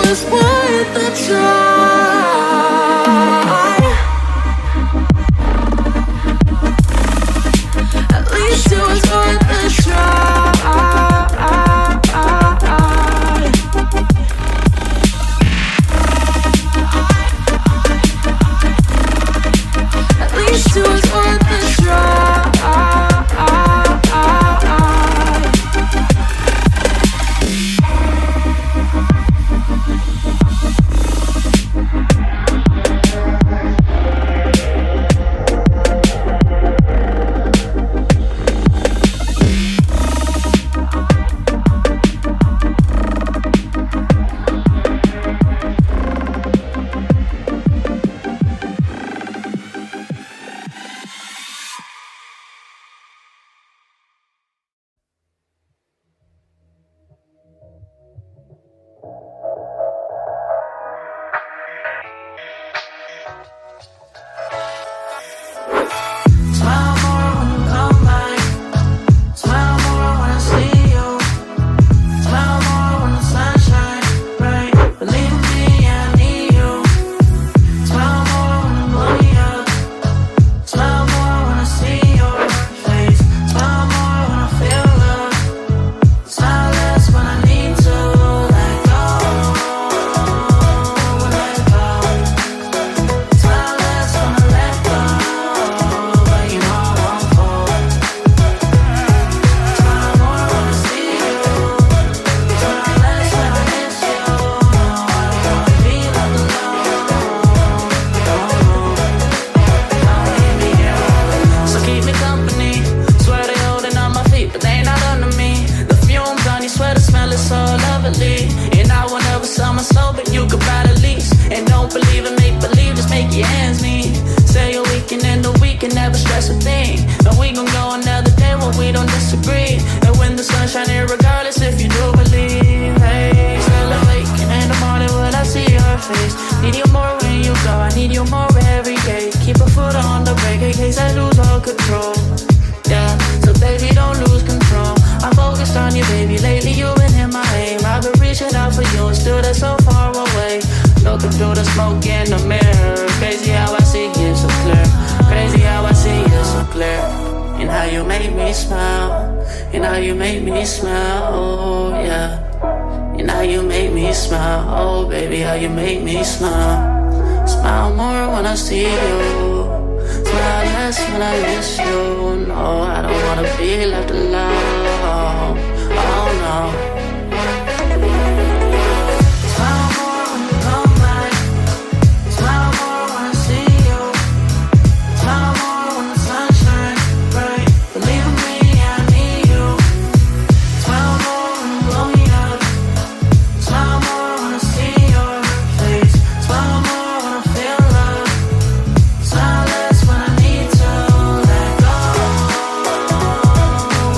was worth the try. At least it was worth the try. At least it was worth the try.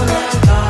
Let go.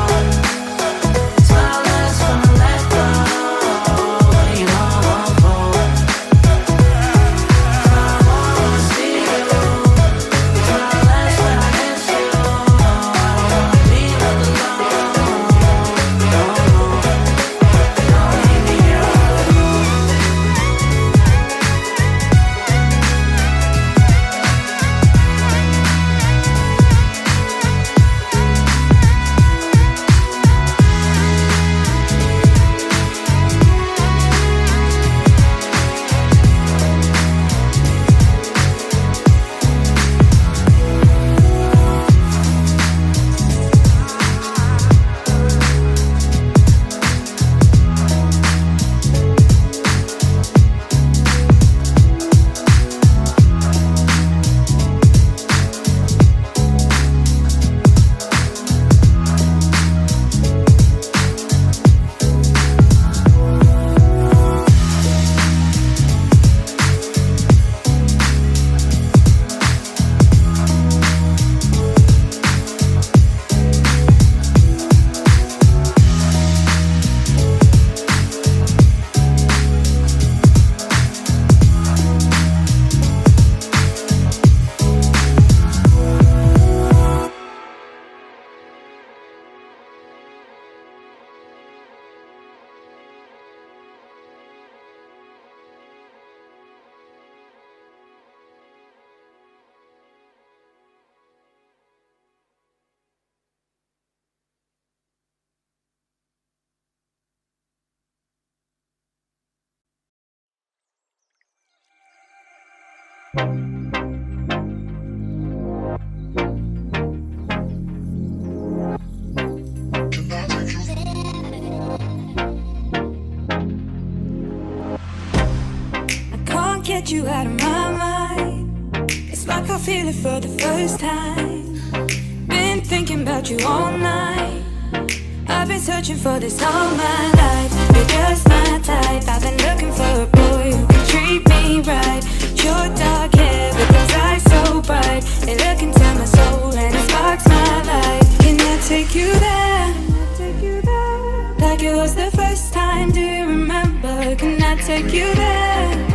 Get you out of my mind. It's like I feel it for the first time. Been thinking about you all night. I've been searching for this all my life. You're just my type. I've been looking for a boy who can treat me right. Your dark hair with those eyes so bright. They look into my soul and it sparks my life. Can I take you there? Like it was the first time, do you remember? Can I take you there?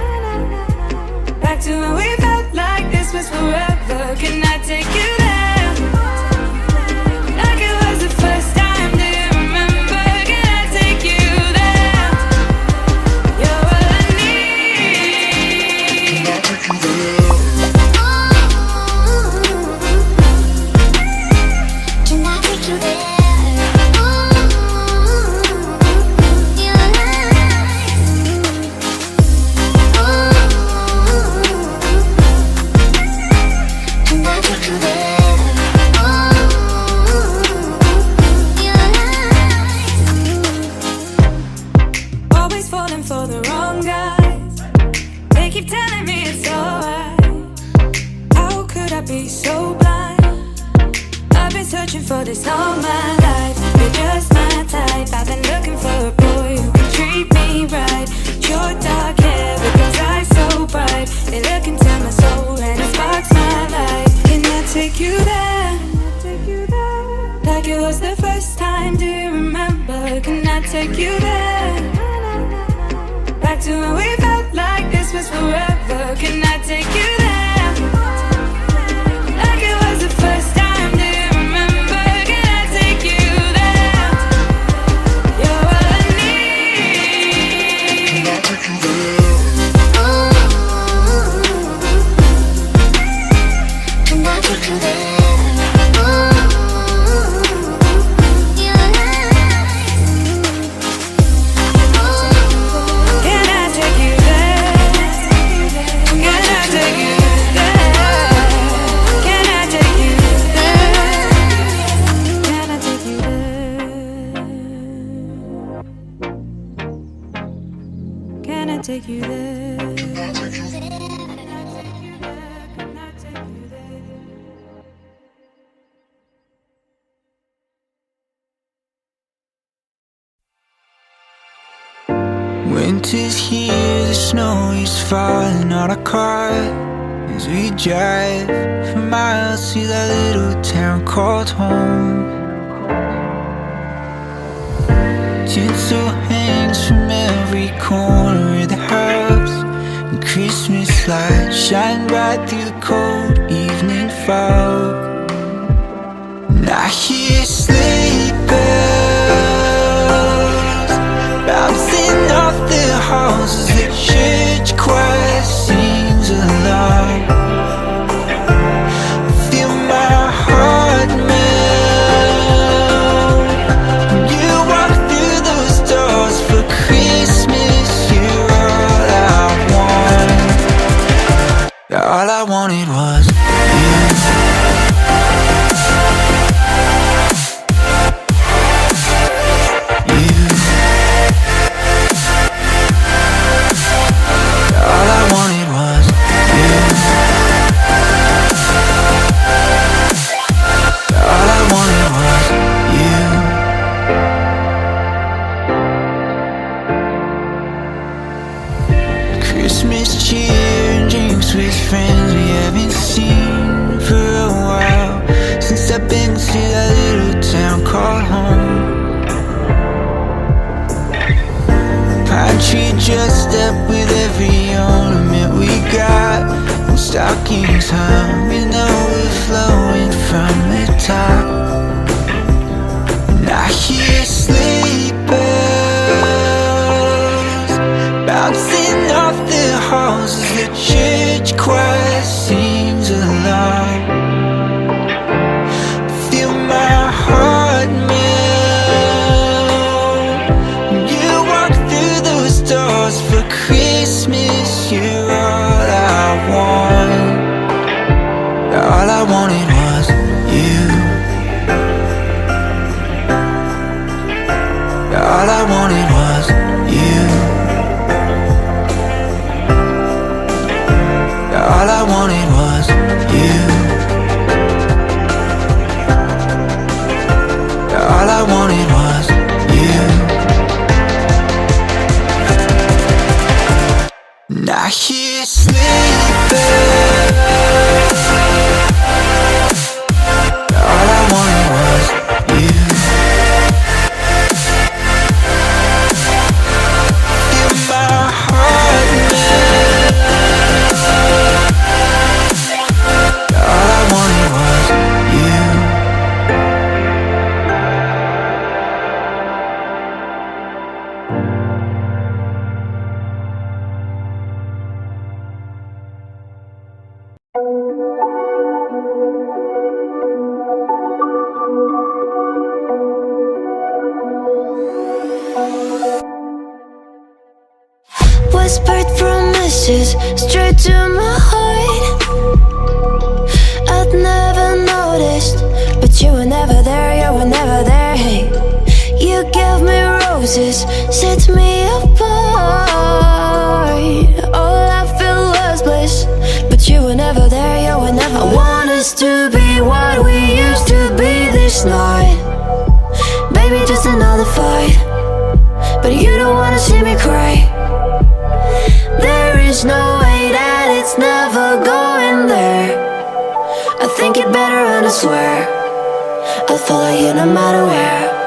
Back to when we felt like this was forever. Can I take you there? Like it was the first time, do you remember? Can I take you there? You're all I need. Can I take you there? Can I take you there? Keep telling me it's alright. How could I be so blind? I've been searching for this all my life. You're just my type. I've been looking for a boy who can treat me right. Your dark hair with those eyes so bright. They look into my soul and it sparks my life. Can I take you there? Like it was the first time, do you remember? Can I take you there? Back to when we felt like this was forever. Can I take you there? Like it was the first time, do you remember? Can I take you there? You're all I need. Can I take you there? Can I take you there? Take you there. Winter's here, the snow is falling on our car as we drive for miles to that little town called home. Tinsel hangs from every corner of the house, and Christmas lights shine bright through the cold evening fog. And I hear sleigh bells bouncing off the halls as the church choir sings along. I feel my heart melt when you walk through those doors for Christmas. You're all I want. All I wanted was you. Christmas cheer and drinks with friends we haven't seen for a while, since I've been to that little town called home. Pine tree dressed up with every ornament we got, and stockings hung and overflowing from the top. And I hear sleigh bells bouncing off the halls as the church choir sings along. Feel my heart melt when you walk through those doors for Christmas. You're all I want. whispered promises straight to my heart. I'd never noticed, but you were never there, you were never there. Hey, you gave me roses, set me apart. All I felt was bliss, but you were never there, you were never there. I want us to be what we used to be this night. Baby, just another fight, but you don't wanna see me cry. There is no way that it's never going there. I think it better and I swear I'll follow you no matter where.